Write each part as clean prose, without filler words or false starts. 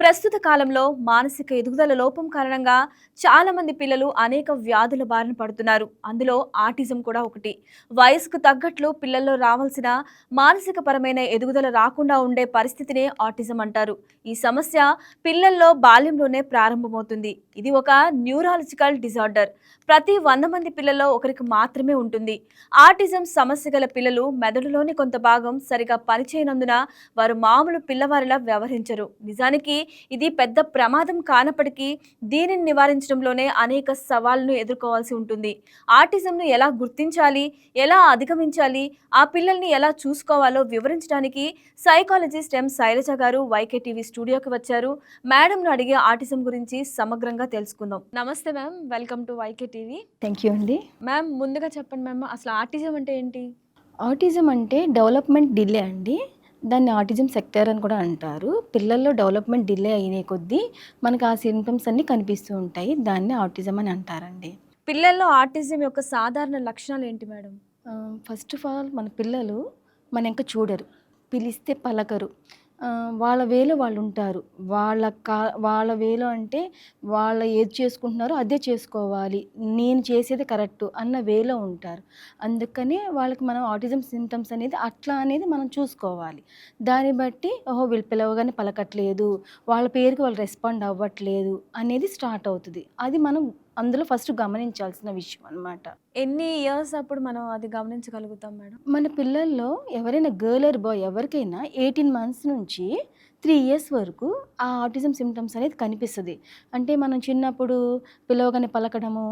ప్రస్తుత కాలంలో మానసిక ఎదుగుదల లోపం కారణంగా చాలా మంది పిల్లలు అనేక వ్యాధుల బారిన పడుతున్నారు. అందులో ఆటిజం కూడా ఒకటి. వయసుకు తగ్గట్లు పిల్లల్లో రావాల్సిన మానసిక పరమైన ఎదుగుదల రాకుండా ఉండే పరిస్థితినే ఆటిజం అంటారు. ఈ సమస్య పిల్లల్లో బాల్యంలోనే ప్రారంభమవుతుంది. ఇది ఒక న్యూరాలజికల్ డిజార్డర్. ప్రతి 100 మంది పిల్లల్లో ఒకరికి మాత్రమే ఉంటుంది. ఆటిజం సమస్య గల పిల్లలు మెదడులోని కొంత భాగం సరిగా పనిచేయనందున వారు మామూలు పిల్లవారిలా వ్యవహరించరు. నిజానికి ఇది పెద్ద ప్రమాదం కానప్పటికీ దీనిని నివారించడంలోనే అనేక సవాళ్లను ఎదుర్కోవాల్సి ఉంటుంది. ఆటిజంను ఎలా గుర్తించాలి, ఎలా అధిగమించాలి, ఆ పిల్లల్ని ఎలా చూసుకోవాలో వివరించడానికి సైకాలజిస్ట్ ఎం శైలజ గారు వైకే టీవీ స్టూడియోకి వచ్చారు. మేడంను అడిగే ఆటిజం గురించి సమగ్రంగా తెలుసుకుందాం. నమస్తే ma'am, welcome to YK TV. Thank you అండి. మ్యామ్, ముందుగా చెప్పండి మ్యామ్, అసలు ఆటిజం అంటే ఏంటి? ఆటిజం అంటే డెవలప్మెంట్ డిలే అండి. దాన్ని ఆటిజం సెక్టర్ అని కూడా అంటారు. పిల్లల్లో డెవలప్మెంట్ డిలే అయినే కొద్దీ మనకు ఆ సింప్టమ్స్ అన్నీ కనిపిస్తూ ఉంటాయి. దాన్ని ఆటిజం అని అంటారండి. పిల్లల్లో ఆటిజం యొక్క సాధారణ లక్షణాలు ఏంటి మేడం? ఫస్ట్ ఆఫ్ ఆల్ మన పిల్లలు మన ఇంక చూడరు, పిలిస్తే పలకరు. వాళ్ళ వేలో వాళ్ళు ఉంటారు. వాళ్ళ వేలో అంటే వాళ్ళు ఏది చేసుకుంటున్నారో అదే చేసుకోవాలి, నేను చేసేది కరెక్టు అన్న వేలో ఉంటారు. అందుకనే వాళ్ళకి మనం ఆటిజం సింప్టమ్స్ అనేది అట్లా అనేది మనం చూసుకోవాలి. దాన్ని బట్టి ఓహో వీళ్ళు పిలవగానే పలకట్లేదు, వాళ్ళ పేరుకి వాళ్ళు రెస్పాండ్ అవ్వట్లేదు అనేది స్టార్ట్ అవుతుంది. అది మనం అందులో ఫస్ట్ గమనించాల్సిన విషయం అనమాట. ఎన్ని ఇయర్స్ అప్పుడు మనం అది గమనించగలుగుతాం మేడం? మన పిల్లల్లో ఎవరైనా గర్ల్ ఆర్ బాయ్ ఎవరికైనా 18 మంత్స్ నుంచి 3 ఇయర్స్ వరకు ఆ ఆటిజం సిమ్టమ్స్ అనేది కనిపిస్తుంది. అంటే మనం చిన్నప్పుడు పిలవగానే పలకడము,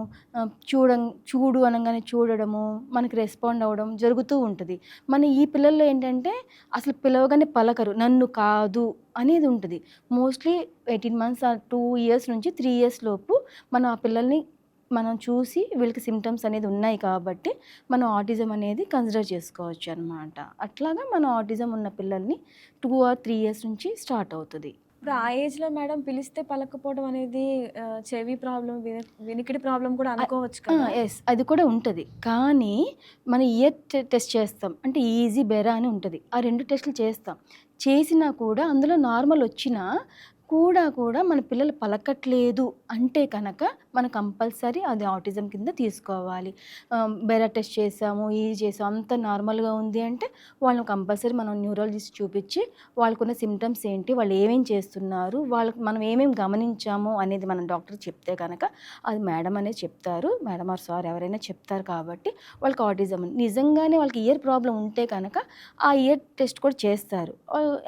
చూడు అనగానే చూడడము, మనకి రెస్పాండ్ అవ్వడం జరుగుతూ ఉంటుంది. మన ఈ పిల్లల్లో ఏంటంటే అసలు పిలవగానే పలకరు, నన్ను కాదు అనేది ఉంటుంది. మోస్ట్లీ 18 మంత్స్ 2 ఇయర్స్ నుంచి 3 ఇయర్స్ లోపు మనం ఆ పిల్లల్ని మనం చూసి వీళ్ళకి సిమ్టమ్స్ అనేది ఉన్నాయి కాబట్టి మనం ఆటిజం అనేది కన్సిడర్ చేసుకోవచ్చు అనమాట. అట్లాగా మనం ఆటిజం ఉన్న పిల్లల్ని 2 ఆర్ 3 ఇయర్స్ నుంచి స్టార్ట్ అవుతుంది. ఇప్పుడు ఆ ఏజ్‌లో మేడం పిలిస్తే పలకపోవడం అనేది చెవి ప్రాబ్లమ్, వినికిడి ప్రాబ్లమ్ కూడా అనుకోవచ్చు కదా? ఎస్, అది కూడా ఉంటుంది. కానీ మన ఇయర్ టెస్ట్ చేస్తాం. అంటే ఈజీ, బెరా అని ఉంటుంది. ఆ 2 టెస్టులు చేస్తాం. చేసినా కూడా అందులో నార్మల్ వచ్చినా కూడా మన పిల్లలు పలకట్లేదు అంటే కనుక మనం కంపల్సరీ అది ఆటిజం కింద తీసుకోవాలి. బెరా టెస్ట్ చేసాము, ఇది చేసాము, అంత నార్మల్గా ఉంది అంటే వాళ్ళని కంపల్సరీ మనం న్యూరాలజిస్ట్ చూపించి వాళ్ళకున్న సిమ్టమ్స్ ఏంటి, వాళ్ళు ఏమేం చేస్తున్నారు, వాళ్ళకి మనం ఏమేమి గమనించాము అనేది మనం డాక్టర్ చెప్తే కనుక అది మేడం అనేది చెప్తారు. మేడం ఆర్ సార్ ఎవరైనా చెప్తారు కాబట్టి వాళ్ళకి ఆటిజం నిజంగానే వాళ్ళకి ఇయర్ ప్రాబ్లం ఉంటే కనుక ఆ ఇయర్ టెస్ట్ కూడా చేస్తారు,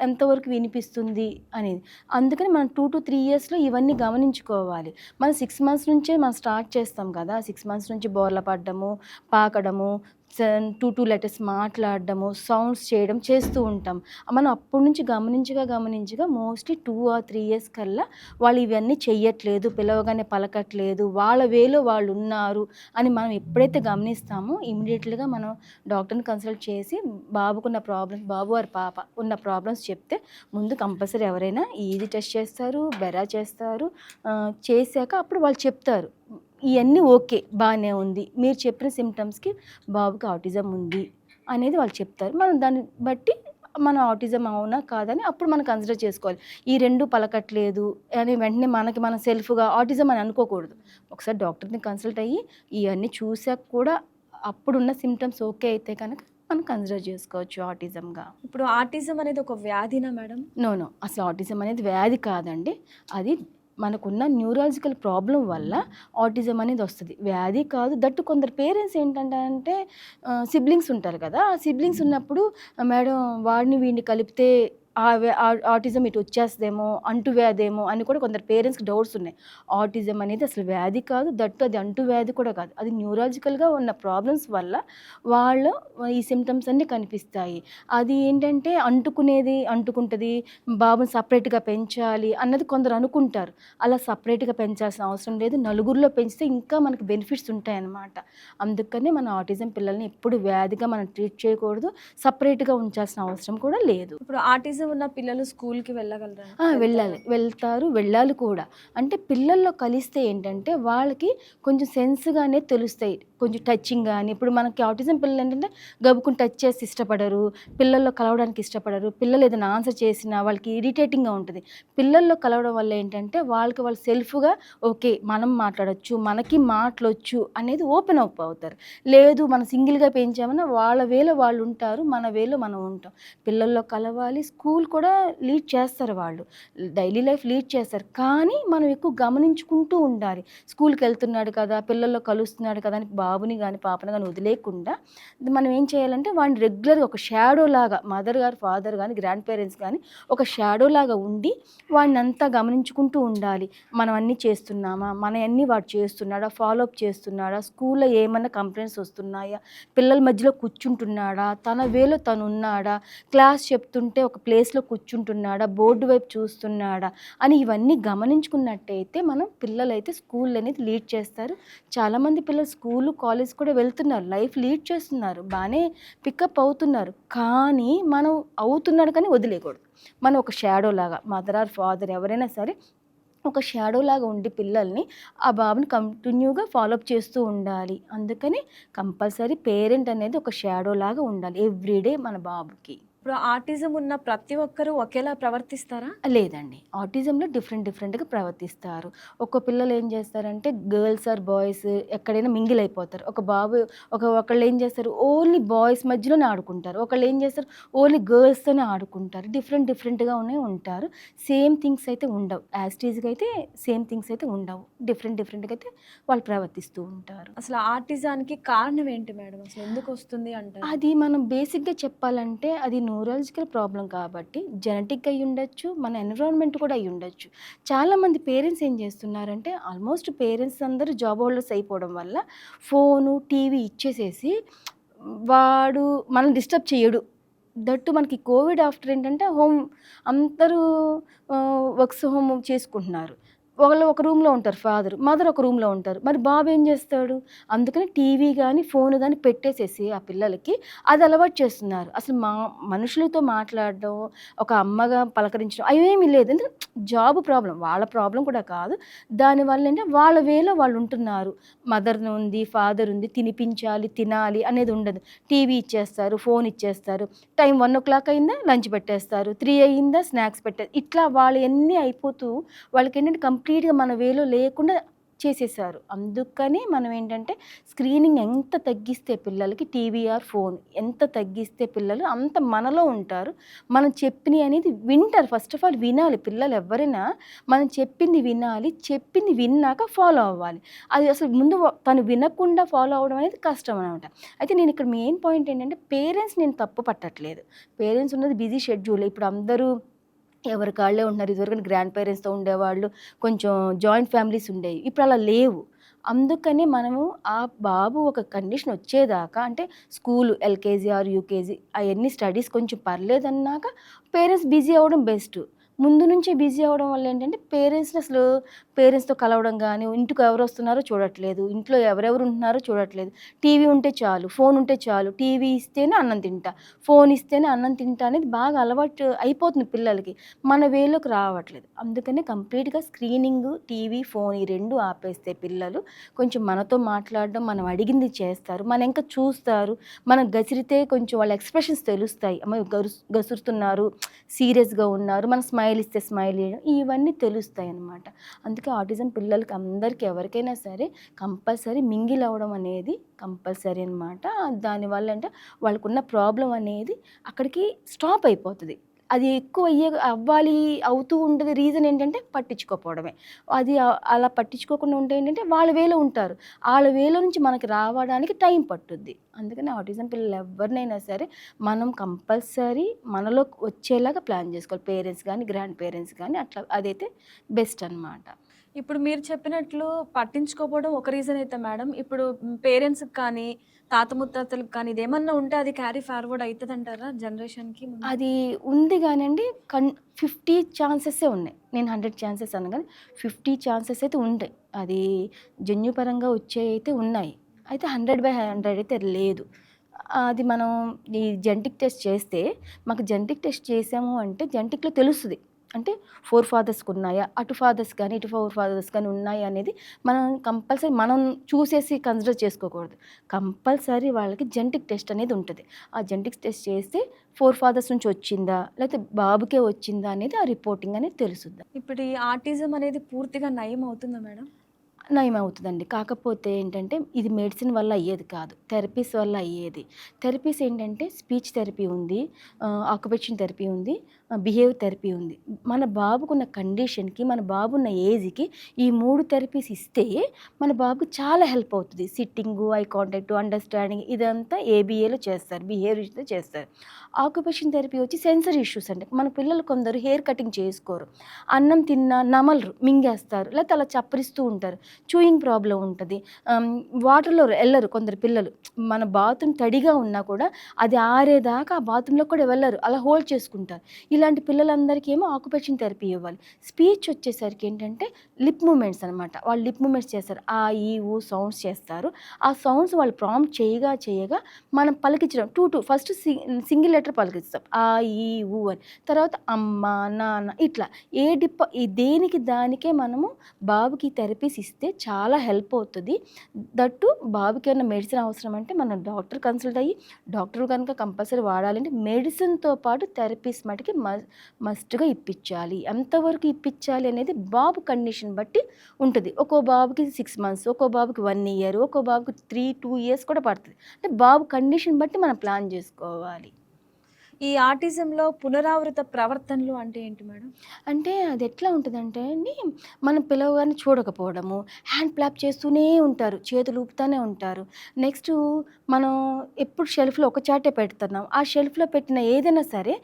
ఎంతవరకు వినిపిస్తుంది అనేది. అందుకని మనం 2 to 3 ఇయర్స్లో ఇవన్నీ గమనించుకోవాలి. మనం 6 మంత్స్ నుంచే మనం స్టార్ట్ చేస్తాం కదా. 6 మంత్స్ నుంచి బోర్ల పడ్డము, పాకడము, 2 లెటర్స్ మాట్లాడడము, సౌండ్స్ చేయడం చేస్తూ ఉంటాం. మనం అప్పటి నుంచి గమనించగా మోస్ట్లీ 2 or 3 ఇయర్స్ కల్లా వాళ్ళు ఇవన్నీ చెయ్యట్లేదు, పిలవగానే పలకట్లేదు, వాళ్ళ వేలో వాళ్ళు ఉన్నారు అని మనం ఎప్పుడైతే గమనిస్తామో ఇమీడియట్గా మనం డాక్టర్ని కన్సల్ట్ చేసి బాబుకున్న ప్రాబ్లమ్స్, బాబు వారి పాప ఉన్న ప్రాబ్లమ్స్ చెప్తే ముందు కంపల్సరీ ఎవరైనా ఈజీ టెస్ట్ చేస్తారు, బెరా చేస్తారు. చేశాక అప్పుడు వాళ్ళు చెప్తారు ఇవన్నీ ఓకే, బాగానే ఉంది, మీరు చెప్పిన సిమ్టమ్స్కి బాబుకి ఆటిజం ఉంది అనేది వాళ్ళు చెప్తారు. మనం దాన్ని బట్టి మన ఆటిజం అవునా కాదని అప్పుడు మనం కన్సిడర్ చేసుకోవాలి. ఈ 2 పలకట్లేదు అని వెంటనే మనం సెల్ఫ్గా ఆటిజం అని అనుకోకూడదు. ఒకసారి డాక్టర్ని కన్సల్ట్ అయ్యి ఇవన్నీ చూసాక కూడా అప్పుడున్న సిమ్టమ్స్ ఓకే అయితే కనుక మనం కన్సిడర్ చేసుకోవచ్చు ఆటిజంగా. ఇప్పుడు ఆటిజం అనేది ఒక వ్యాధినా మేడం? నో, అసలు ఆటిజం అనేది వ్యాధి కాదండి. అది మనకున్న న్యూరాలజికల్ ప్రాబ్లం వల్ల ఆటిజం అనేది వస్తుంది, వ్యాధి కాదు. దట్టు కొందరు పేరెంట్స్ ఏంటంటే సిబ్లింగ్స్ ఉంటారు కదా, ఆ సిబ్లింగ్స్ ఉన్నప్పుడు మేడం వాడిని వీడిని కలిపితే ఆటిజం ఇటు వచ్చేస్తుందేమో, అంటువ్యాధేమో అని కూడా కొందరు పేరెంట్స్కి డౌట్స్ ఉన్నాయి. ఆటిజం అనేది అసలు వ్యాధి కాదు, దట్టు అది అంటువ్యాధి కూడా కాదు. అది న్యూరాలజికల్గా ఉన్న ప్రాబ్లమ్స్ వల్ల వాళ్ళు ఈ సిమ్టమ్స్ అన్నీ కనిపిస్తాయి. అది ఏంటంటే అంటుకుంటుంది, బాబుని సపరేట్గా పెంచాలి అన్నది కొందరు అనుకుంటారు. అలా సపరేట్గా పెంచాల్సిన అవసరం లేదు, నలుగురిలో పెంచితే ఇంకా మనకు బెనిఫిట్స్ ఉంటాయన్నమాట. అందుకనే మన ఆటిజం పిల్లల్ని ఎప్పుడు వ్యాధిగా మనం ట్రీట్ చేయకూడదు, సపరేట్గా ఉంచాల్సిన అవసరం కూడా లేదు. ఇప్పుడు ఆటిజం ఆటిజం ఉన్న పిల్లలు స్కూల్‌కి వెళ్ళగలరా? వెళ్ళాలి. వెళ్తారు, వెళ్ళాలి కూడా. అంటే పిల్లల్లో కలిస్తే ఏంటంటే, వాళ్ళకి కొంచెం సెన్స్‌గానే తెలుస్తాయి. కొంచెం టచింగ్ గాని, ఇప్పుడు మనకి ఆటిజం పిల్లలేంటంటే, గబుక్కున టచ్ చేసి ఇష్టపడరు. పిల్లల్లో కలవడానికి ఇష్టపడరు. పిల్లలు ఏదైనా ఆన్సర్ చేసినా వాళ్ళకి ఇరిటేటింగ్‌గా ఉంటది. పిల్లల్లో కలవడం వల్ల ఏంటంటే, వాళ్ళకి వాళ్ళు సెల్ఫ్‌గా ఓకే. మనం మాట్లాడొచ్చు, మనకి మాటలొచ్చు అనేది ఓపెన్ అప్ అవుతారు. లేదు మనం సింగిల్‌గా పెంచామన్నా వాళ్ళ వేలో వాళ్ళుంటారు. మన వేలో మనం ఉంటాం. పిల్లల్లో కలవాలి. స్కూల్ కూడా లీడ్ చేస్తారు వాళ్ళు. డైలీ లైఫ్ లీడ్ చేస్తారు. కానీ మనం ఎక్కువ గమనించుకుంటూ ఉండాలి. స్కూల్‌కెళ్తున్నాడు కదా! పిల్లల్లో కలుస్తున్నాడు కదా! అని బాబుని గాని, పాపని గాని వదిలేయకుండా మనం ఏం చేయాలంటే వాడిని రెగ్యులర్‌గా ఒక షాడో లాగా మదర్ గారు, ఫాదర్ గాని, గ్రాండ్ పేరెంట్స్ గాని ఒక షాడో లాగా ఉండి వాడినంతా గమనించుకుంటూ ఉండాలి. మనం అన్నీ చేస్తున్నామా? మనయన్నీ వాడు చేస్తున్నాడా? ఫాలో అప్ చేస్తున్నాడా? స్కూల్‌లో ఏమన్నా కంప్లెయింట్స్ వస్తున్నాయా? పిల్లల మధ్యలో కూర్చుంటున్నాడా? తన వేలో తనున్నాడా? క్లాస్ చెప్తుంటే ఒక ప్లేస్‌లో కూర్చుంటున్నాడా? బోర్డు వైపు చూస్తున్నాడా? అని ఇవన్నీ గమనించుకున్నట్టయితే మనం పిల్లలైతే స్కూల్ అనేది లీడ్ చేస్తారు. చాలామంది పిల్లలు స్కూలు, కాలేజ్ కూడా వెళ్తున్నారు. లైఫ్ లీడ్ చేస్తున్నారు. బానే పికప్ అవుతున్నారు. కానీ మనం అవుతున్నాడు కానీ వదిలేయకూడదు. మనం ఒక షాడో లాగా మదర్ ఆర్ ఫాదర్ ఎవరైనా సరే ఒక షాడో లాగా ఉండి పిల్లల్ని ఆ బాబుని కంటిన్యూగా ఫాలో అప్ చేస్తూ ఉండాలి. అందుకని కంపల్సరీ పేరెంట్ అనేది ఒక షాడో లాగా ఉండాలి ఎవ్రీడే మన బాబుకి. ఇప్పుడు ఆటిజం ఉన్న ప్రతి ఒక్కరు ఒకేలా ప్రవర్తిస్తారా? లేదండి. ఆటిజంలో డిఫరెంట్‌గా ప్రవర్తిస్తారు. ఒక్కో పిల్లలు ఏం చేస్తారంటే గర్ల్స్ ఆర్ బాయ్స్ ఎక్కడైనా మింగిల్ అయిపోతారు. ఒక బాబు ఒకళ్ళు ఏం చేస్తారు ఓన్లీ బాయ్స్ మధ్యలోనే ఆడుకుంటారు. ఒకళ్ళు ఏం చేస్తారు ఓన్లీ గర్ల్స్‌తోనే ఆడుకుంటారు. డిఫరెంట్‌గానే ఉంటారు. సేమ్ థింగ్స్ అయితే ఉండవు. యాజ్ ఇట్ ఈజ్‌గా అయితే సేమ్ థింగ్స్ అయితే ఉండవు. డిఫరెంట్‌గా అయితే వాళ్ళు ప్రవర్తిస్తూ ఉంటారు. అసలు ఆటిజానికి కారణం ఏంటి మేడం? అసలు ఎందుకొస్తుంది అంటారు? అది మనం బేసిక్‌గా చెప్పాలంటే అది న్యూరాలజికల్ ప్రాబ్లమ్ కాబట్టి జెనెటిక్ అయ్యుండొచ్చు. మన ఎన్విరాన్మెంట్ కూడా అయ్యుండొచ్చు. చాలామంది పేరెంట్స్ ఏం చేస్తున్నారంటే ఆల్మోస్ట్ పేరెంట్స్ అందరూ జాబ్ హోల్డర్స్ అయిపోవడం వల్ల ఫోను, టీవీ ఇచ్చేసేసి వాడు మనల్ని డిస్టర్బ్ చేయడు. దట్టు మనకి కోవిడ్ ఆఫ్టర్ ఏంటంటే అందరూ వర్క్స్ హోమ్ చేసుకుంటున్నారు. ఒకళ్ళు ఒక రూమ్‌లో ఉంటారు ఫాదర్. మదర్ ఒక రూమ్‌లో ఉంటారు. మరి బాబు ఏం చేస్తాడు? అందుకని టీవీ గాని, ఫోను గాని పెట్టేసేసి ఆ పిల్లలకి అది అలవాటు చేస్తున్నారు. అసలు మనుషులతో మాట్లాడడం, ఒక అమ్మగా పలకరించడం అవేమీ లేదు. ఎందుకంటే జాబ్ ప్రాబ్లమ్. వాళ్ళ ప్రాబ్లమ్ కూడా కాదు. దానివల్ల ఏంటంటే వాళ్ళ వేలో వాళ్ళు ఉంటున్నారు. మదర్ ఉంది, ఫాదర్ ఉంది, తినిపించాలి, తినాలి అనేది ఉండదు. టీవీ ఇచ్చేస్తారు, ఫోన్ ఇచ్చేస్తారు. టైం 1:00 అయిందా లంచ్ పెట్టేస్తారు. 3 అయిందా స్నాక్స్ ఇట్లా వాళ్ళయన్నీ అయిపోతూ వాళ్ళకేంటంటే కంప్లీట్‌గా మన వేలో లేకుండా చేసేసారు. అందుకని మనం ఏంటంటే స్క్రీనింగ్ ఎంత తగ్గిస్తే పిల్లలకి టీవీ ఆర్ ఫోన్ ఎంత తగ్గిస్తే పిల్లలు అంత మనలో ఉంటారు. మనం చెప్పినయి అనేది వింటారు. ఫస్ట్ ఆఫ్ ఆల్ వినాలి. పిల్లలు ఎవ్వరైనా మనం చెప్పింది వినాలి. చెప్పింది విన్నాక ఫాలో అవ్వాలి. అది అసలు ముందు తను వినకుండా ఫాలో అవ్వడం అనేది కష్టం అనమాట. అయితే నేను ఇక్కడ మెయిన్ పాయింట్ ఏంటంటే పేరెంట్స్ నేను తప్పు పట్టట్లేదు. పేరెంట్స్ ఉన్నది బిజీ షెడ్యూల్. ఇప్పుడు అందరూ ఎవరి కాళ్ళే ఉంటున్నారు. ఇదివరకటి గ్రాండ్ పేరెంట్స్‌తో ఉండేవాళ్ళు. కొంచెం జాయింట్ ఫ్యామిలీస్ ఉండేవి. ఇప్పుడు అలా లేవు. అందుకని మనము ఆ బాబు ఒక కండిషన్ వచ్చేదాకా అంటే స్కూలు ఎల్‌కేజీ ఆర్ యూకేజీ అయన్నీ స్టడీస్ కొంచెం పర్లేదన్నాక పేరెంట్స్ బిజీ అవ్వడం బెస్ట్. ముందు నుంచే బిజీ అవ్వడం వల్ల ఏంటంటే పేరెంట్స్‌తో కలవడం గాని, ఇంటికి ఎవరొస్తున్నారో చూడట్లేదు. ఇంట్లో ఎవరెవరు ఉంటున్నారో చూడట్లేదు. టీవీ ఉంటే చాలు, ఫోన్ ఉంటే చాలు. టీవీ ఇస్తేనే అన్నం తింటా, ఫోన్ ఇస్తేనే అన్నం తింటా అనేది బాగా అలవాటు అయిపోతుంది పిల్లలకి. మన వేలోకి రావట్లేదు. అందుకనే కంప్లీట్‌గా స్క్రీనింగు, టీవీ, ఫోన్ ఈ 2 ఆపేస్తే పిల్లలు కొంచెం మనతో మాట్లాడడం, మనం అడిగింది చేస్తారు. మన ఎంక చూస్తారు. మనం గసిరితే కొంచెం వాళ్ళ ఎక్స్‌ప్రెషన్స్ తెలుస్తాయి. అమ్మ గసురుతున్నారు, సీరియస్‌గా ఉన్నారు. మనం స్మైల్ ఇస్తే స్మైల్ ఇయడం ఇవన్నీ తెలుస్తాయన్నమాట. అందుకే ఆటిజం పిల్లలకి అందరికీ ఎవరికైనా సరే కంపల్సరీ మింగిల్ అవ్వడం అనేది కంపల్సరీ అనమాట. దానివల్ల అంటే వాళ్ళకున్న ప్రాబ్లమ్ అనేది అక్కడికి స్టాప్ అయిపోతది. అది ఎక్కువ అవ్వాలి అవుతూ ఉంటది. రీజన్ ఏంటంటే పట్టించుకోకపోవడమే. అది అలా పట్టించుకోకుండా ఉంటే ఏంటంటే వాళ్ళ వేలో ఉంటారు. ఆళ్ళ వేలో నుంచి మనకి రావడానికి టైం పట్టుద్ది. అందుకని ఆటిజం పిల్లలు ఎవరినైనా సరే మనం కంపల్సరీ మనలోకి వచ్చేలాగా ప్లాన్ చేసుకోవాలి. పేరెంట్స్ గానీ, గ్రాండ్ పేరెంట్స్ గానీ అట్లా అదైతే బెస్ట్ అనమాట. ఇప్పుడు మీరు చెప్పినట్లు పట్టించుకోకపోవడం ఒక రీజన్ అయితే మేడం, ఇప్పుడు పేరెంట్స్‌కి కానీ, తాత ముత్తాతలకు కానీ ఇదేమన్నా ఉంటే అది క్యారీ ఫార్వర్డ్ అయితదంటారా జనరేషన్‌కి ముందు? అది ఉంది గానండి 50 ఛాన్సెసే ఉన్నాయి. నేను 100 ఛాన్సెస్ అనను గానీ 50 ఛాన్సెస్ అయితే ఉంటాయి. అది జన్యుపరంగా వచ్చేయైతే ఉన్నాయి. అయితే 100/100 అయితే లేదు. అది మనం ఈ జెనెటిక్ టెస్ట్ చేస్తే మాకు జెనెటిక్ టెస్ట్ చేసాము అంటే జెనెటిక్‌లో తెలుస్తది. అంటే 4 ఫాదర్స్‌కి ఉన్నాయా? అటు ఫాదర్స్ కానీ, ఇటు 4 ఫాదర్స్ కానీ ఉన్నాయా అనేది మనం కంపల్సరీ మనం చూసేసి కన్సిడర్ చేసుకోకూడదు. కంపల్సరీ వాళ్ళకి జెనెటిక్ టెస్ట్ అనేది ఉంటది. ఆ జెనెటిక్ టెస్ట్ చేస్తే 4 ఫాదర్స్ నుంచి వచ్చిందా? లేకపోతే బాబుకే వచ్చిందా? అనేది ఆ రిపోర్టింగ్ అనేది తెలుసుద్ది. ఇప్పుడు ఈ ఆటిజం అనేది పూర్తిగా నయం అవుతుందా మేడం? నయమవుతదండి. కాకపోతే ఏంటంటే, ఇది మెడిసిన్ వల్ల అయ్యేది కాదు. థెరపీస్ వల్ల అయ్యేది. థెరపీస్ ఏంటంటే, స్పీచ్ థెరపీ ఉంది, ఆక్యుపేషన్ థెరపీ ఉంది, బిహేవియర్ థెరపీ ఉంది. మన బాబుకున్న కండిషన్‌కి, మన బాబున్న ఏజ్‌కి ఈ 3 థెరపీస్ ఇస్తే, మన బాబుకి చాలా హెల్ప్ అవుతది. సిట్టింగు, ఐ కాంటాక్ట్, అండర్‌స్టాండింగ్ ఇదంతా ఏబీఏలో చేస్తారు. బిహేవియర్స్‌లో చేస్తారు. ఆక్యుపేషన్ థెరపీ వచ్చి సెన్సరీ ఇష్యూస్ అండి. మన పిల్లలు కొందరు హెయిర్ కటింగ్ చేసుకోరు. అన్నం తిన్నా నమలరు, మింగేస్తారు. లేకపోతే అలా చప్పరిస్తూ ఉంటారు. చూయింగ్ ప్రాబ్లమ్ ఉంటది. వాటర్‌లో ఎళ్ళరు కొందరు పిల్లలు. మన బాత్రూమ్ తడిగా ఉన్నా కూడా అది ఆరేదాకా ఆ బాత్రూమ్‌లోకి కూడా వెళ్ళరు. అలా హోల్డ్ చేసుకుంటారు. ఇలాంటి పిల్లలందరికీ ఏమో ఆక్యుపేషన్ థెరపీ ఇవ్వాలి. స్పీచ్ వచ్చేసరికి ఏంటంటే లిప్ మూవ్‌మెంట్స్ అనమాట. వాళ్ళు లిప్ మూవ్‌మెంట్స్ చేస్తారు. ఆ, ఈ, ఊ సౌండ్స్ చేస్తారు. ఆ సౌండ్స్ వాళ్ళు ప్రాంప్ట్ చేయగా మనం పలికించడం ఫస్ట్ సింగిల్ లెటర్ పలికిస్తాం. ఆ, ఈ, ఊ అని. తర్వాత అమ్మ, నాన్న ఇట్లా ఈ దేనికి దానికే మనము బాబుకి థెరపీస్ ఇస్తే చాలా హెల్ప్ అవుతది. దట్టు బాబుకి ఏమన్నా మెడిసిన్ అవసరం అంటే మనం డాక్టర్ కన్సల్ట్ అయ్యి డాక్టర్ కనుక కంపల్సరీ వాడాలంటే మెడిసిన్‌తో పాటు థెరపీస్ మటికి మస్ట్‌గా ఇప్పించాలి. ఎంతవరకు ఇప్పించాలి అనేది బాబు కండిషన్ బట్టి ఉంటది. ఒక్కో బాబుకి 6 మంత్స్, ఒక్కో బాబుకి 1 ఇయర్, ఒక్కో బాబుకి 2 ఇయర్స్ కూడా పడతది. అంటే బాబు కండిషన్ బట్టి మనం ప్లాన్ చేసుకోవాలి. ఈ ఆటిజంలో పునరావృత ప్రవర్తనలు అంటే ఏంటి మేడం? అంటే అదెట్లా ఉంటదంటే అండి, మనం పిలవగానే చూడకపోవడము, హ్యాండ్ క్లాప్ చేస్తూనే ఉంటారు. చేతులు ఊపుతానే ఉంటారు. నెక్స్టు మనం ఎప్పుడు షెల్ఫ్‌లో ఒక చాటే పెడుతున్నాం. ఆ షెల్ఫ్‌లో పెట్టిన ఏదైనా సరే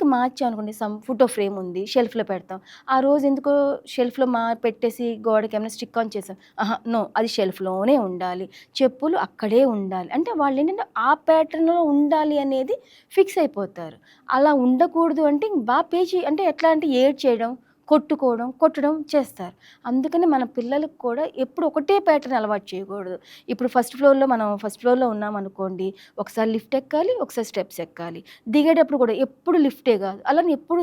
మార్చామనుకోండి, ఫోటో ఫ్రేమ్ ఉంది షెల్ఫ్‌లో పెడతాం. ఆ రోజు ఎందుకో షెల్ఫ్‌లో పెట్టేసి గోడకేమైనా స్టిక్ ఆన్ చేసాం. అహా! నో, అది షెల్ఫ్‌లోనే ఉండాలి. చెప్పులు అక్కడే ఉండాలి. అంటే వాళ్ళేంటంటే ఆ ప్యాటర్న్‌లో ఉండాలి అనేది ఫిక్స్ అయిపోతారు. అలా ఉండకూడదు అంటే పేచి అంటే ఎట్లా అంటే ఏడ్చేయడం, కొట్టడం చేస్తారు. అందుకని మన పిల్లలకి కూడా ఎప్పుడు ఒకటే ప్యాటర్న్ అలవాటు చేయకూడదు. ఇప్పుడు ఫస్ట్ ఫ్లోర్‌లో ఉన్నామనుకోండి, ఒకసారి లిఫ్ట్ ఎక్కాలి, ఒకసారి స్టెప్స్ ఎక్కాలి. దిగేటప్పుడు కూడా ఎప్పుడు లిఫ్టే కాదు. అలానే ఎప్పుడు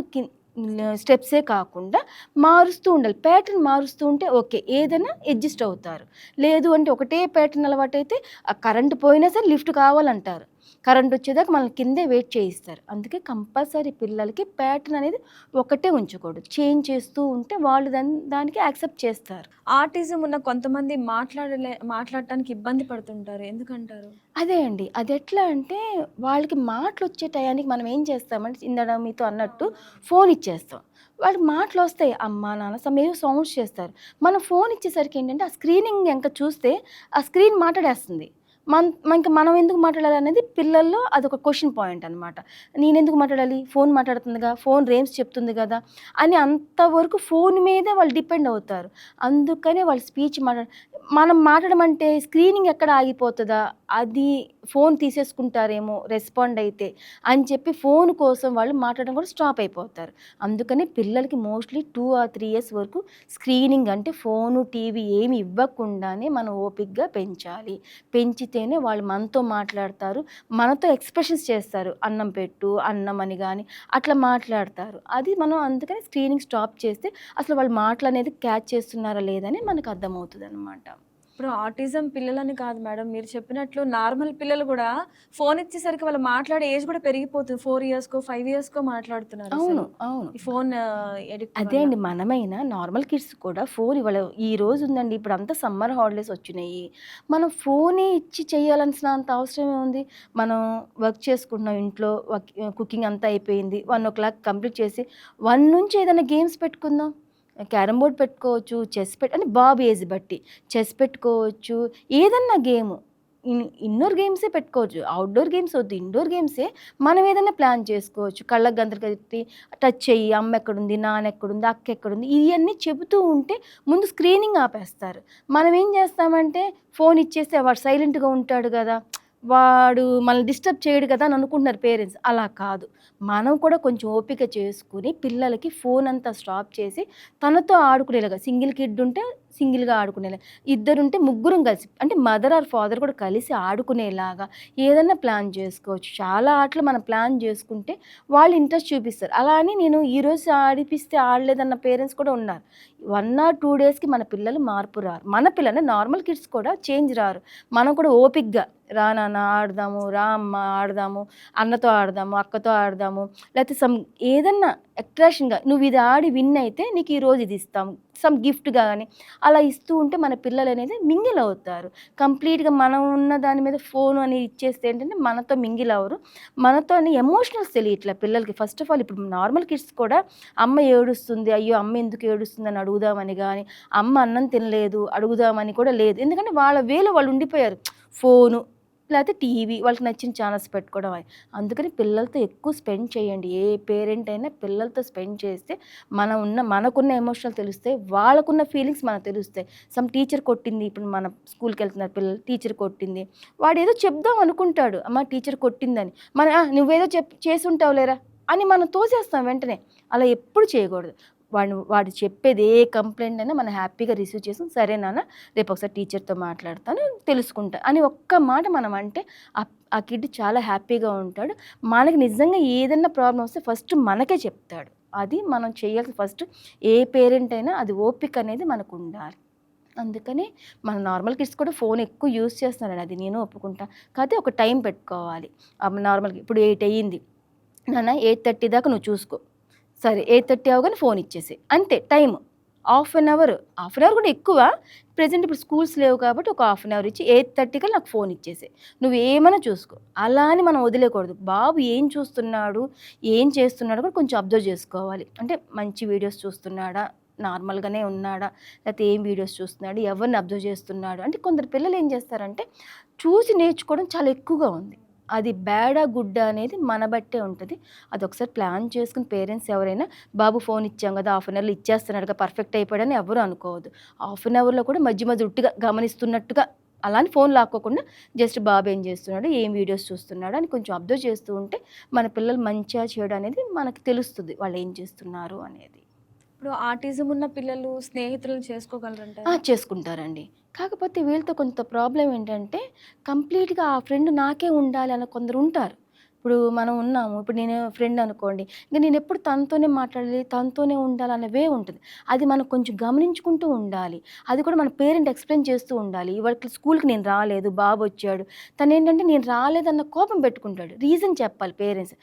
స్టెప్సే కాకుండా మారుస్తూ ఉండాలి. ప్యాటర్న్ మారుస్తూ ఉంటే ఓకే. ఏదైనా అడ్జస్ట్ అవుతారు. లేదు అంటే ఒకటే ప్యాటర్న్ అలవాటైతే కరెంట్ పోయినా సరే లిఫ్ట్ కావాలంటారు. కరెంట్ వచ్చేదాకా మనల్ని కిందే వెయిట్ చేయిస్తారు. అందుకే కంపల్సరీ పిల్లలకి ప్యాటర్న్ అనేది ఒకటే ఉంచకూడదు. చేంజ్ చేస్తూ ఉంటే వాళ్ళు దానికి యాక్సెప్ట్ చేస్తారు. ఆటిజం ఉన్న కొంతమంది మాట్లాడటానికి ఇబ్బంది పడుతుంటారు. ఎందుకంటారు? అదే అండి. అదెట్లా అంటే వాళ్ళకి మాటలొచ్చే టయానికి మనం ఏం చేస్తామంటే ఇందాక మీతో అన్నట్టు ఫోన్ ఇచ్చేస్తాం. వాళ్ళకి మాటలొస్తాయి. అమ్మ, నాన్న ఏవో సౌండ్స్ చేస్తారు. మనం ఫోన్ ఇచ్చేసరికి ఏంటంటే ఆ స్క్రీనింగ్ గనక చూస్తే ఆ స్క్రీన్ మాట్లాడేస్తుంది. ఇంక మనం ఎందుకు మాట్లాడాలనేది పిల్లల్లో అదొక క్వెషన్ పాయింట్ అనమాట. నేనెందుకు మాట్లాడాలి? ఫోన్ మాట్లాడుతుందిగా, ఫోన్ రేమ్స్ చెప్తుంది గదా! అని అంతవరకు ఫోన్ మీదే వాళ్ళు డిపెండ్ అవుతారు. అందుకనే వాళ్ళు స్పీచ్ మనం మాట్లాడమంటే స్క్రీనింగ్ ఎక్కడ ఆగిపోతదా? అది ఫోన్ తీసేసుకుంటారేమో రెస్పాండ్ అయితే అని చెప్పి ఫోన్ కోసం వాళ్ళు మాట్లాడడం కూడా స్టాప్ అయిపోతారు. అందుకని పిల్లలకి మోస్ట్‌లీ 2 ఆర్ 3 ఇయర్స్ వరకు స్క్రీనింగ్ అంటే ఫోను, టీవీ ఏమి ఇవ్వకుండానే మనం ఓపికగా పెంచాలి. పెంచితేనే వాళ్ళు మనతో మాట్లాడతారు. మనతో ఎక్స్‌ప్రెషన్స్ చేస్తారు. అన్నం పెట్టు, అన్నం అని గాని అట్లా మాట్లాడతారు. అది మనం అందుకని స్క్రీనింగ్ స్టాప్ చేస్తే అసలు వాళ్ళు మాటలనేది క్యాచ్ చేస్తున్నారా లేదని మనకు అర్థమవుతదనమాట. ఇప్పుడు ఆటిజం పిల్లలని కాదు మేడం. మీరు చెప్పినట్లు నార్మల్ పిల్లలు గూడా ఫోన్ ఇచ్చేసరికి వాళ్ళు మాట్లాడే ఏజ్ గూడా పెరిగిపోతుంది. 4 ఇయర్స్‌కో, 5 ఇయర్స్‌కో అవును. మాట్లాడుతున్నారసలు. అవును. ఈ ఫోన్ ఎడిక్ట్ అదే వల్ల. అండి. మనమైనా నార్మల్ కిడ్స్ కూడా ఫోన్ ఇవాళ ఈ రోజు ఉందండి. ఇప్పుడంతా సమ్మర్ హాలిడేస్ వచ్చినాయి. మనం ఫోనే ఇచ్చి చేయాల్సినంత అవసరం ఏముంది? మనం వర్క్ చేసుకుంటున్నాం ఇంట్లో. కుకింగ్ అంతా అయిపోయింది. 1:00 కంప్లీట్ చేసి 1 నుంచి ఏదైనా గేమ్స్ పెట్టుకుందాం. క్యారమ్ బోర్డ్ పెట్టుకోవచ్చు. అంటే బాబు ఏజ్ బట్టి చెస్ పెట్టుకోవచ్చు. ఏదన్నా గేము. ఇండోర్ గేమ్సే పెట్టుకోవచ్చు. ఔట్‌డోర్ గేమ్స్ వద్దు. ఇండోర్ గేమ్సే మనం ఏదైనా ప్లాన్ చేసుకోవచ్చు. కళ్ళకి గంతలు కట్టి టచ్ చెయ్యి. అమ్మెక్కడుంది, నాన్నెక్కడుంది, అక్కెక్కడుంది ఇయన్నీ చెబుతూ ఉంటే ముందు స్క్రీనింగ్ ఆపేస్తారు. మనం ఏం చేస్తామంటే ఫోన్ ఇచ్చేస్తే వాడు సైలెంట్‌గా ఉంటాడు గదా! వాడు మనల్ని డిస్టర్బ్ చేయడు కదా అని అనుకుంటున్నారు పేరెంట్స్. అలా కాదు. మనం కూడా కొంచెం ఓపిక చేసుకొని పిల్లలకి ఫోన్ అంతా స్టాప్ చేసి తనతో ఆడుకునేలాగా సింగిల్ కిడ్ ఉంటే సింగిల్‌గా ఆడుకునేలాగా, ఇద్దరుంటే ముగ్గురం కలిసి అంటే మదర్ ఆర్ ఫాదర్ కూడా కలిసి ఆడుకునేలాగా ఏదన్నా ప్లాన్ చేసుకోవచ్చు. చాలా ఆటలు మనం ప్లాన్ చేసుకుంటే వాళ్ళు ఇంట్రెస్ట్ చూపిస్తారు. అలా అని నేను ఈరోజు ఆడిపిస్తే ఆడలేదన్న పేరెంట్స్ కూడా ఉన్నారు. 1 ఆర్ 2 డేస్‌కి మన పిల్లలు మార్పు రారు. మన పిల్లలు నార్మల్ కిడ్స్ కూడా చేంజ్ రారు. మనం కూడా ఓపికగా రా నాన్న ఆడదాము, రా అమ్మ ఆడదాము, అన్నతో ఆడదాము, అక్కతో ఆడదాము, లేకపోతే ఏదన్నా అట్రాక్షన్‌గా నువ్వు ఇది ఆడి విన్ అయితే నీకు ఈరోజు ఇది ఇస్తాం. గిఫ్ట్‌గా గాని అలా ఇస్తూ ఉంటే మన పిల్లలనేది మింగిల్ అవుతారు. కంప్లీట్‌గా మనం ఉన్న దాని మీద ఫోను అని ఇచ్చేస్తే ఏంటంటే మనతో మింగిల్ అవ్వరు. మనతోని ఎమోషనల్స్ తెలియట్లే పిల్లలకి. ఫస్ట్ ఆఫ్ ఆల్ ఇప్పుడు నార్మల్ కిడ్స్ కూడా అమ్మ ఏడుస్తుంది, అయ్యో! అమ్మ ఎందుకు ఏడుస్తుందని అడుగుదామని గాని, అమ్మ అన్నం తినలేదు అడుగుదామని కూడా లేదు. ఎందుకంటే వాళ్ళ వేలో వాళ్ళు ఉండిపోయారు. ఫోను లేకపోతే టీవీ వాళ్ళకి నచ్చిన ఛానల్స్ పెట్టుకోవడం అని. అందుకని పిల్లలతో ఎక్కువ స్పెండ్ చేయండి. ఏ పేరెంట్ అయినా పిల్లలతో స్పెండ్ చేస్తే మనకున్న ఎమోషనల్ తెలుస్తాయి. వాళ్ళకున్న ఫీలింగ్స్ మనకు తెలుస్తాయి. టీచర్ కొట్టింది, ఇప్పుడు మన స్కూల్‌కెళ్తున్నారు పిల్లలు, టీచర్ కొట్టింది. వాడేదో చెప్దాం అనుకుంటాడు, అమ్మ టీచర్ కొట్టిందని. నువ్వేదో చేసుంటావు లేరా అని మనం తోసేస్తాం వెంటనే. అలా ఎప్పుడు చేయకూడదు. వాడు చెప్పేది ఏ కంప్లైంట్ అయినా మనం హ్యాపీగా రిసీవ్ చేసుకొని, సరే నాన్న రేపు ఒకసారి టీచర్‌తో మాట్లాడతాను, తెలుసుకుంటా అని ఒక్క మాట మనం అంటే ఆ కిడ్ చాలా హ్యాపీగా ఉంటాడు. మనకి నిజంగా ఏదన్నా ప్రాబ్లమ్ వస్తే ఫస్ట్ మనకే చెప్తాడు. అది మనం చేయాల్సిన ఫస్ట్ ఏ పేరెంట్ అయినా అది ఓపిక అనేది మనకు ఉండాలి. అందుకని మన నార్మల్ కిడ్స్ కూడా ఫోన్ ఎక్కువ యూజ్ చేస్తున్నారండి, అది నేను ఒప్పుకుంటా. కాకపోతే ఒక టైం పెట్టుకోవాలి. నార్మల్‌గా ఇప్పుడు 8 అయ్యింది నాన్న, 8:30 దాకా నువ్వు చూసుకో. సరే 8:30 అవ్వగానే ఫోన్ ఇచ్చేసేయి. అంతే టైము. హాఫ్ అన్ అవర్ కూడా ఎక్కువ. ప్రెజెంట్ ఇప్పుడు స్కూల్స్ లేవు కాబట్టి ఒక హాఫ్ అన్ అవర్ ఇచ్చి 8:30 కల్లా నాకు ఫోన్ ఇచ్చేసేయి. నువ్వేమైనా చూసుకో. అలా అని మనం వదిలేయకూడదు. బాబు ఏం చూస్తున్నాడు, ఏం చేస్తున్నాడో కూడా కొంచెం అబ్జర్వ్ చేసుకోవాలి. అంటే మంచి వీడియోస్ చూస్తున్నాడా, నార్మల్‌గానే ఉన్నాడా, లేకపోతే ఏం వీడియోస్ చూస్తున్నాడు, ఎవరిని అబ్జర్వ్ చేస్తున్నాడు. అంటే కొందరు పిల్లలు ఏం చేస్తారంటే చూసి నేర్చుకోవడం చాలా ఎక్కువగా ఉంది. అది బ్యాడా గుడ్డా అనేది మన బట్టే ఉంటది. అదొకసారి ప్లాన్ చేసుకొని పేరెంట్స్ ఎవరైనా బాబు ఫోన్ ఇచ్చాం కదా, హాఫ్ అన్ అవర్‌లో ఇచ్చేస్తున్నాడుగా, పర్ఫెక్ట్ అయిపోయాడని ఎవరు అనుకోవద్దు. హాఫ్ అన్ అవర్‌లో కూడా మధ్య మధ్య ఉట్టిగా గమనిస్తున్నట్టుగా అలా అని ఫోన్ లాక్కోకుండా జస్ట్ బాబు ఏం చేస్తున్నాడు, ఏం వీడియోస్ చూస్తున్నాడు అని కొంచెం అబ్జర్వ్ చేస్తూ ఉంటే మన పిల్లలు మంచా చెడా అనేది మనకు తెలుస్తుంది. వాళ్ళు ఏం చేస్తున్నారు అనేది. ఇప్పుడు ఆటిజం ఉన్న పిల్లలు స్నేహితులను చేసుకోగలరంటారా? చేసుకుంటారండి. కాకపోతే వీళ్ళతో కొంత ప్రాబ్లమ్ ఏంటంటే కంప్లీట్‌గా ఆ ఫ్రెండ్ నాకే ఉండాలి అని కొందరుంటారు. ఇప్పుడు మనం ఉన్నాము. ఇప్పుడు నేను ఫ్రెండ్ అనుకోండి. ఇంక నేనెప్పుడు తనతోనే మాట్లాడాలి, తనతోనే ఉండాలన్న ఉంటది. అది మనం కొంచెం గమనించుకుంటూ ఉండాలి. అది కూడా మన పేరెంట్ ఎక్స్‌ప్లెయిన్ చేస్తూ ఉండాలి. ఇవాళ స్కూల్‌కి నేను రాలేదు, బాబొచ్చాడు. తనేంటంటే నేను రాలేదన్న కోపం పెట్టుకుంటాడు. రీజన్ చెప్పాలి పేరెంట్స్.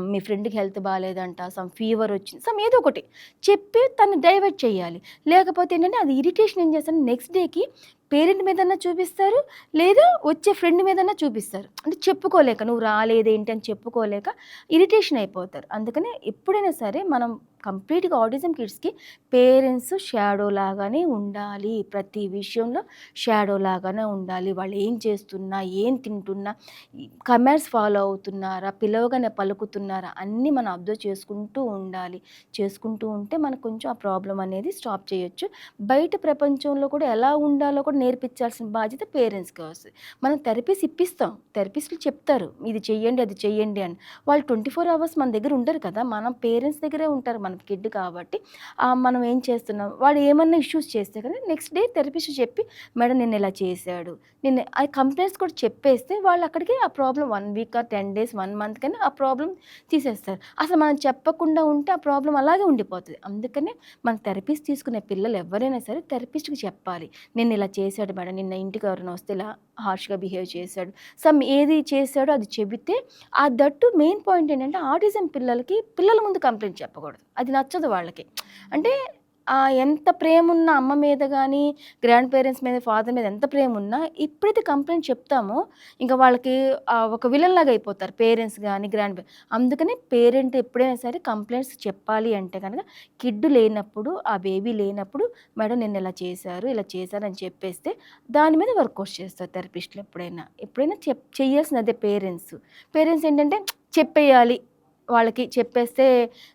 మీ ఫ్రెండ్‌కి హెల్త్ బాలేదంట, ఫీవర్ వచ్చింది, ఏదో ఒకటి చెప్పి తనని డైవర్ట్ చేయాలి. లేకపోతే ఏంటంటే అది ఇరిటేషన్ ఏం చేస్తాను నెక్స్ట్ డేకి పేరెంట్ మీదన్నా చూపిస్తారు, లేదా వచ్చే ఫ్రెండ్ మీదన్నా చూపిస్తారు. అంటే చెప్పుకోలేక, నువ్వు రాలేదేంటి అని చెప్పుకోలేక ఇరిటేషన్ అయిపోతారు. అందుకనే ఎప్పుడైనా సరే మనం కంప్లీట్‌గా ఆటిజం కిడ్స్‌కి పేరెంట్స్ షాడో లాగానే ఉండాలి. ప్రతి విషయంలో షాడో లాగానే ఉండాలి. వాళ్ళు ఏం చేస్తున్నా, ఏం తింటున్నా, కమాండ్స్ ఫాలో అవుతున్నారా, పిలవగానే పలుకుతున్నారా, అన్నీ మనం అబ్జర్వ్ చేసుకుంటూ ఉండాలి. చేసుకుంటూ ఉంటే మనకు కొంచెం ఆ ప్రాబ్లమ్ అనేది స్టాప్ చేయొచ్చు. బయట ప్రపంచంలో కూడా ఎలా ఉండాలో కూడా నేర్పించాల్సిన బాధ్యత పేరెంట్స్‌కే వస్తది. మనం థెరపీస్ ఇప్పిస్తాం. థెరపిస్టులు చెప్తారు, ఇది చెయ్యండి, అది చెయ్యండి అని. వాళ్ళు 24 అవర్స్ మన దగ్గర ఉండరు కదా! మనం పేరెంట్స్ దగ్గరే ఉంటారు మన కిడ్ కాబట్టి. మనం ఏం చేస్తున్నాం, వాడు ఏమన్నా ఇష్యూస్ చేస్తే కదా నెక్స్ట్ డే థెరపిస్ట్ చెప్పి, మేడం నిన్న ఇలా చేశాడు, కంప్లెయింట్స్ కూడా చెప్పేస్తే వాళ్ళు అక్కడికి ఆ problem 1 week or 10 days, 1 month కైనా ఆ ప్రాబ్లమ్ తీసేస్తారు. అసలు మనం చెప్పకుండా ఉంటే ఆ ప్రాబ్లమ్ అలాగే ఉండిపోతది. అందుకనే మన థెరపిస్ట్ తీసుకునే పిల్లలు ఎవరైనా సరే థెరపిస్ట్‌కి చెప్పాలి. నిన్న ఇలా చేశాడు మేడం, నిన్న ఇంటికి ఎవరైనా వస్తే ఇలా హార్ష్‌గా బిహేవ్ చేశాడు. ఏది చేశాడో అది చెబితే దట్టు మెయిన్ పాయింట్ ఏంటంటే ఆటిజం పిల్లలకి పిల్లల ముందు కంప్లెయింట్ చెప్పకూడదు. అది నచ్చదు వాళ్ళకి. అంటే ఎంత ప్రేమున్న అమ్మ మీద గానీ, గ్రాండ్ పేరెంట్స్ మీద, ఫాదర్ మీద ఎంత ప్రేమున్నా ఎప్పుడైతే కంప్లెయింట్ చెప్తామో ఇంక వాళ్ళకి ఒక విలన్‌లాగా అయిపోతారు పేరెంట్స్ గానీ, అందుకని పేరెంట్ ఎప్పుడైనా సరే కంప్లెయింట్స్ చెప్పాలి అంటే గనక కిడ్ లేనప్పుడు, ఆ బేబీ లేనప్పుడు, మేడం నిన్న ఇలా చేశారు, ఇలా చేశారని చెప్పేస్తే దాని మీద వర్కౌట్ చేస్తారు థెరపిస్టులు ఎప్పుడైనా. ఎప్పుడైనా చేయాల్సింది అదే పేరెంట్స్. పేరెంట్స్ ఏంటంటే చెప్పేయాలి, వాళ్ళకి చెప్పేస్తే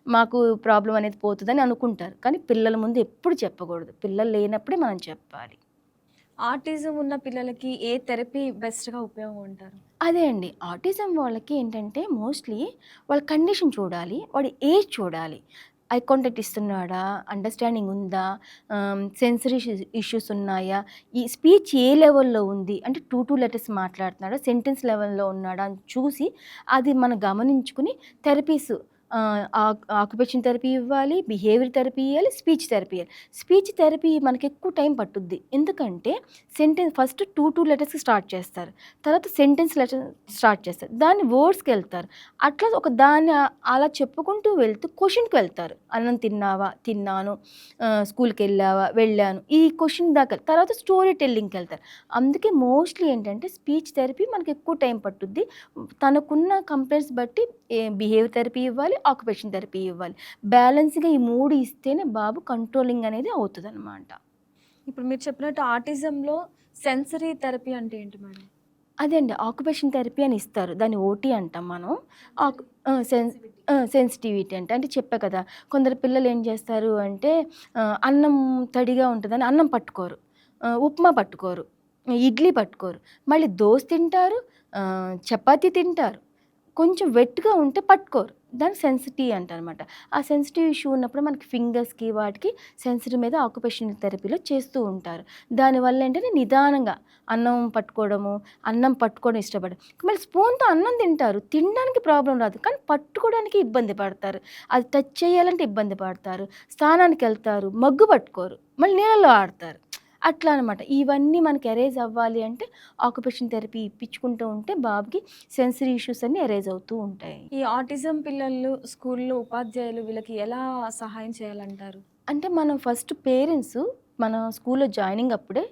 మాకు ప్రాబ్లమ్ అనేది పోతదని అనుకుంటారు. కానీ పిల్లల ముందు ఎప్పుడు చెప్పకూడదు. పిల్లలు లేనప్పుడే మనం చెప్పాలి. ఆటిజం ఉన్న పిల్లలకి ఏ థెరపీ బెస్ట్‌గా ఉపయోగం అంటారు? అదే అండి. ఆటిజం వాళ్ళకి ఏంటంటే మోస్ట్‌లీ వాళ్ళ కండిషన్ చూడాలి. వాడి ఏజ్ చూడాలి. ఐ కాంటాక్ట్ ఇస్తున్నాడా? అండర్‌స్టాండింగ్ ఉందా? సెన్సరీ ఇష్యూస్ ఉన్నాయా? ఈ స్పీచ్ ఏ లెవెల్‌లో ఉంది? అంటే 2 లెటర్స్ మాట్లాడుతున్నాడా? సెంటెన్స్ లెవెల్‌లో ఉన్నాడా? అని చూసి అది మనం గమనించుకుని థెరపీస్ ఆక్యుపేషన్ థెరపీ ఇవ్వాలి, బిహేవియర్ థెరపీ ఇయ్యాలి, స్పీచ్ థెరపీ ఇయ్యాలి. స్పీచ్ థెరపీ మనకి ఎక్కువ టైం పట్టుద్ది. ఎందుకంటే ఫస్ట్ 2 లెటర్స్‌కి స్టార్ట్ చేస్తారు. తర్వాత సెంటెన్స్ లెటర్ స్టార్ట్ చేస్తారు. దాన్ని వర్డ్స్‌కెళ్తారు. అట్లా దాన్ని అలా చెప్పుకుంటూ వెళ్తూ క్వెషన్‌కి వెళ్తారు. అన్నం తిన్నావా? తిన్నాను. స్కూల్‌కెళ్ళావా? వెళ్ళాను. ఈ క్వెషన్ దాకా తర్వాత స్టోరీ టెల్లింగ్‌కెళ్తారు. అందుకే మోస్ట్‌లీ ఏంటంటే స్పీచ్ థెరపీ మనకి ఎక్కువ టైం పట్టుద్ది. తనకున్న కంప్లెయింట్స్ బట్టి బిహేవియర్ థెరపీ ఇవ్వాలి, ఆక్యుపేషన్ థెరపీ ఇవ్వాలి. బ్యాలెన్స్‌గా ఈ 3 ఇస్తేనే బాబు కంట్రోలింగ్ అనేది అవుతదనమాట. ఇప్పుడు మీరు చెప్పినట్టు ఆటిజంలో సెన్సరీ థెరపీ అంటే ఏంటి మేడం? అదే అండి. ఆక్యుపేషన్ థెరపీ అని ఇస్తారు. దాన్ని ఓటీ అంటాం మనం. ఆక్ ఆ! సెన్సిటివిటీ అంటే చెప్పా కదా! కొందరు పిల్లలు ఏం చేస్తారు అంటే అన్నం తడిగా ఉంటదని అన్నం పట్టుకోరు. ఉప్మా పట్టుకోరు. ఇడ్లీ పట్టుకోరు. మళ్ళీ దోస తింటారు. చపాతీ తింటారు. కొంచెం వెట్‌గా ఉంటే పట్టుకోరు. దాన్ని సెన్సిటివ్ అంటారనమాట. ఆ సెన్సిటివ్ ఇష్యూ ఉన్నప్పుడు మనకి ఫింగర్స్‌కి వాటికి సెన్సిటివ్ మీద ఆక్యుపేషనల్ థెరపీలో చేస్తూ ఉంటారు. దానివల్ల ఏంటంటే నిదానంగా అన్నం పట్టుకోవడము, అన్నం పట్టుకోవడం ఇష్టపడరు. మళ్ళీ స్పూన్‌తో అన్నం తింటారు. తినడానికి ప్రాబ్లమ్ రాదు. కానీ పట్టుకోవడానికి ఇబ్బంది పడతారు. అది టచ్ చేయాలంటే ఇబ్బంది పడతారు. స్నానానికెళ్తారు, మగ్గు పట్టుకోరు. మళ్ళీ నీళ్ళలో ఆడతారు. అట్లా అనమాట. ఇవన్నీ మనకి ఎరేజ్ అవ్వాలి అంటే ఆక్యుపేషన్ థెరపీ ఇప్పించుకుంటూ ఉంటే బాబుకి సెన్సరీ ఇష్యూస్ అన్నీ ఎరేజ్ అవుతూ ఉంటాయి. ఈ ఆటిజం పిల్లలు స్కూల్‌లో ఉపాధ్యాయులు వీళ్ళకి ఎలా సహాయం చేయాలంటారు? అంటే మనం ఫస్ట్ పేరెంట్స్ మన స్కూల్‌లో జాయినింగ్ అప్పుడే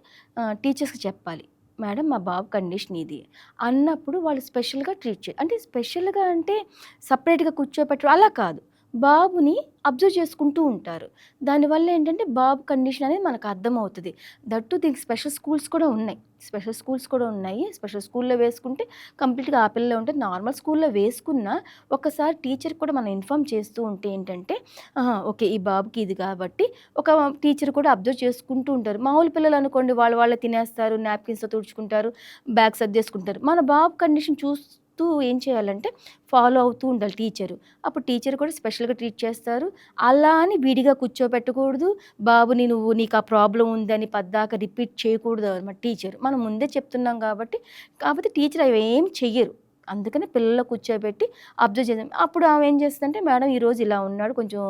టీచర్స్‌కి చెప్పాలి. మేడం మా బాబు కండిషన్ ఇది. అన్నప్పుడు వాళ్ళు స్పెషల్‌గా ట్రీట్ అంటే స్పెషల్‌గా అంటే సెపరేట్‌గా కూర్చోపెట్టడం అలా కాదు. బాబుని అబ్జర్వ్ చేసుకుంటూ ఉంటారు. దానివల్ల ఏంటంటే బాబు కండిషన్ అనేది మనకు అర్థమవుతది. దట్టు దీనికి స్పెషల్ స్కూల్స్ కూడా ఉన్నాయి. స్పెషల్ స్కూల్స్ కూడా ఉన్నాయి. స్పెషల్ స్కూల్‌లో వేసుకుంటే కంప్లీట్‌గా ఆ పిల్లలే ఉంటది. నార్మల్ స్కూల్‌లో వేసుకున్నా ఒక్కసారి టీచర్‌కి కూడా మనం ఇన్ఫార్మ్ చేస్తూ ఉంటే ఏంటంటే ఆహా! ఓకే. ఈ బాబుకి ఇది కాబట్టి ఒక టీచర్ కూడా అబ్జర్వ్ చేసుకుంటూ ఉంటారు. మామూలు పిల్లలనుకోండి వాళ్ళే తినేస్తారు, నాప్కిన్స్‌తో తుడుచుకుంటారు, బ్యాగ్ సర్దేసుకుంటారు. మన బాబు కండిషన్ చూస్తూ ఏం చేయాలంటే ఫాలో అవుతూ ఉండాలి టీచరు. అప్పుడు టీచర్ కూడా స్పెషల్‌గా ట్రీట్ చేస్తారు. అలా అని విడిగా కూర్చోపెట్టకూడదు. బాబుని నీకు ఆ ప్రాబ్లమ్ ఉందని పద్దాక రిపీట్ చేయకూడదు అనమాట టీచర్. మనం ముందే చెప్తున్నాం కాబట్టి, కాకపోతే టీచర్ అవేం చెయ్యరు. అందుకని పిల్లలు కూర్చోబెట్టి అబ్జర్వ్ చేసాం. అప్పుడు ఆమె ఏం చేస్తదంటే, మేడం ఈరోజు ఇలా ఉన్నాడు, కొంచెం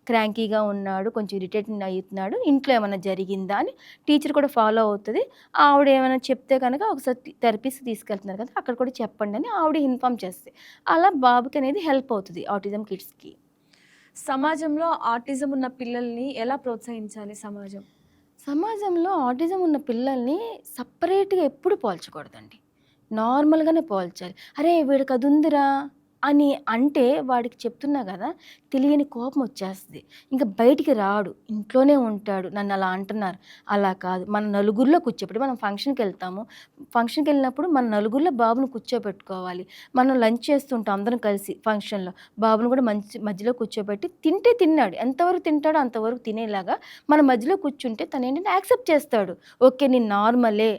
క్రాంకీగా ఉన్నాడు, కొంచెం ఇరిటేటింగ్ అయితున్నాడు, ఇంట్లో ఏమన్నా జరిగిందా అని టీచర్ కూడా ఫాలో అవుతది. ఆవిడ ఏమైనా చెప్తే కనుక ఒకసారి థెరపీస్ట్‌కి తీసుకెళ్తున్నారు కదా! అక్కడ కూడా చెప్పండి అని ఆవిడ ఇన్ఫార్మ్ చేస్తది. అలా బాబుకనేది హెల్ప్ అవుతది ఆటిజం కిడ్స్‌కి. సమాజంలో ఆటిజం ఉన్న పిల్లల్ని ఎలా ప్రోత్సహించాలి సమాజం? సమాజంలో ఆటిజం ఉన్న పిల్లల్ని సెపరేట్‌గా ఎప్పుడు పోల్చకూడదండి. నార్మల్‌గానే పోల్చాలి. అరే! వీడికదుందిరా అని అంటే వాడికి చెప్తున్నా గదా! తెలియని కోపమొచ్చేస్తది. ఇంక బయటికి రాడు. ఇంట్లోనే ఉంటాడు. నన్నలా అంటున్నారు. అలా కాదు. మన నలుగురిలో కూర్చోబెట్టి మనం ఫంక్షన్‌కెళ్తాము. ఫంక్షన్‌కెళ్ళినప్పుడు మన నలుగురిలో బాబుని కూర్చోబెట్టుకోవాలి. మనం లంచ్ చేస్తుంటాం అందరం కలిసి ఫంక్షన్‌లో. బాబుని కూడా మధ్యలో కూర్చోబెట్టి తింటే తిన్నాడు. ఎంతవరకు తింటాడో అంతవరకు తినేలాగా మన మధ్యలో కూర్చుంటే తనేంటంటే యాక్సెప్ట్ చేస్తాడు. ఓకే. నేను నార్మలే.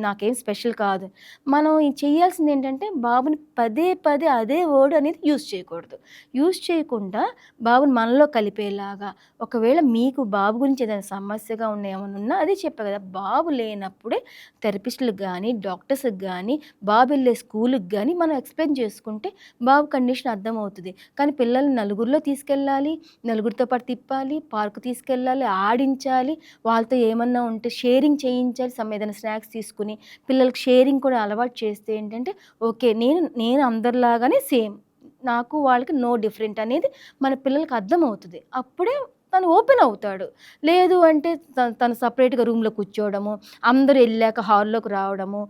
నాకేం స్పెషల్ కాదు. మనం చేయాల్సిందేంటంటే బాబుని పదే పదే అదే వర్డ్ అనేది యూజ్ చేయకూడదు. యూజ్ చేయకుండా బాబుని మనలో కలిపేలాగా ఒకవేళ మీకు బాబు గురించి ఏదైనా సమస్యగా ఉన్న ఏమన్నా ఉన్నా అదే చెప్పా కదా! బాబు లేనప్పుడే థెరపిస్టులకు గానీ, డాక్టర్స్‌కి గానీ, బాబు వెళ్ళే స్కూలుకి గానీ మనం ఎక్స్‌ప్లెయిన్ చేసుకుంటే బాబు కండిషన్ అర్థమవుతది. కానీ పిల్లల్ని నలుగురిలో తీసుకెళ్ళాలి, నలుగురితో పాటు తిప్పాలి, పార్క్ తీసుకెళ్ళాలి, ఆడించాలి, వాళ్ళతో ఏమన్నా ఉంటే షేరింగ్ చేయించాలి. ఏదైనా స్నాక్స్ తీసుకొని పిల్లలకి షేరింగ్ కూడా అలవాటు చేస్తే ఏంటంటే ఓకే. నేను అందరిలాగానే సేమ్. నాకు వాళ్ళకి నో డిఫరెంట్ అనేది మన పిల్లలకి అర్థమవుతది. అప్పుడే తను ఓపెన్ అవుతాడు. లేదు అంటే తను సెపరేట్‌గా రూమ్‌లో కూర్చోవడము, అందరూ ఎళ్ళాక హాల్‌లోకి రావడము,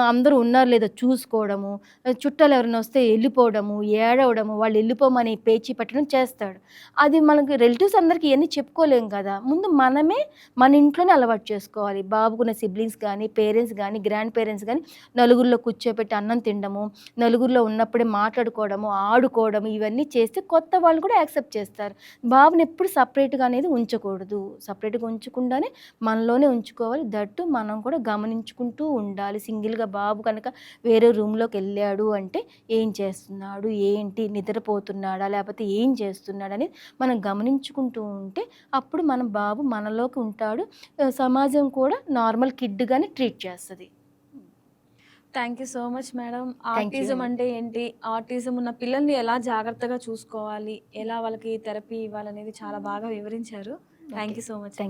అందరూ ఉన్నారో లేదో చూసుకోవడము, చుట్టాలు ఎవరైనా వస్తే ఎళ్ళిపోవడము, ఏడవడము, వాళ్ళు ఎళ్ళిపోమని పేచీ పెట్టడం చేస్తాడు. అది మనకి రిలేటివ్స్ అందరికి ఇయన్నీ చెప్పుకోలేం కదా! ముందు మనమే మన ఇంట్లోనే అలవాటు చేసుకోవాలి. బాబుకున్న సిబ్లింగ్స్ గానీ, పేరెంట్స్ గానీ, గ్రాండ్ పేరెంట్స్ గానీ నలుగురిలో కూర్చోపెట్టి అన్నం తినడము, నలుగురిలో ఉన్నప్పుడే మాట్లాడుకోవడము, ఆడుకోవడము ఇవన్నీ చేస్తే కొత్త వాళ్ళు కూడా యాక్సెప్ట్ చేస్తారు. బాబుని ఎప్పుడు సెపరేట్‌గా సపరేట్గా అనేది ఉంచకూడదు. సపరేట్గా ఉంచకుండానే మనలోనే ఉంచుకోవాలి. దట్టు మనం కూడా గమనించుకుంటూ ఉండాలి. సింగిల్గా బాబు కనుక వేరే రూమ్లోకి వెళ్ళాడు అంటే ఏం చేస్తున్నాడు, ఏంటి, నిద్రపోతున్నాడా, లేకపోతే ఏం చేస్తున్నాడని మనం గమనించుకుంటూ ఉంటే అప్పుడు మన బాబు మనలోకి ఉంటాడు. సమాజం కూడా నార్మల్ కిడ్గానే ట్రీట్ చేస్తుంది. Thank you so much madam. Thank you autism అండి. అంటే ఏంటి, ఆటిజం ఉన్న పిల్లల్ని ఎలా జాగ్రత్తగా చూసుకోవాలి, ఎలా వాళ్ళకి థెరపీ ఇవ్వాలనేది చాలా బాగా వివరించారు. Thank okay. You so much. Thank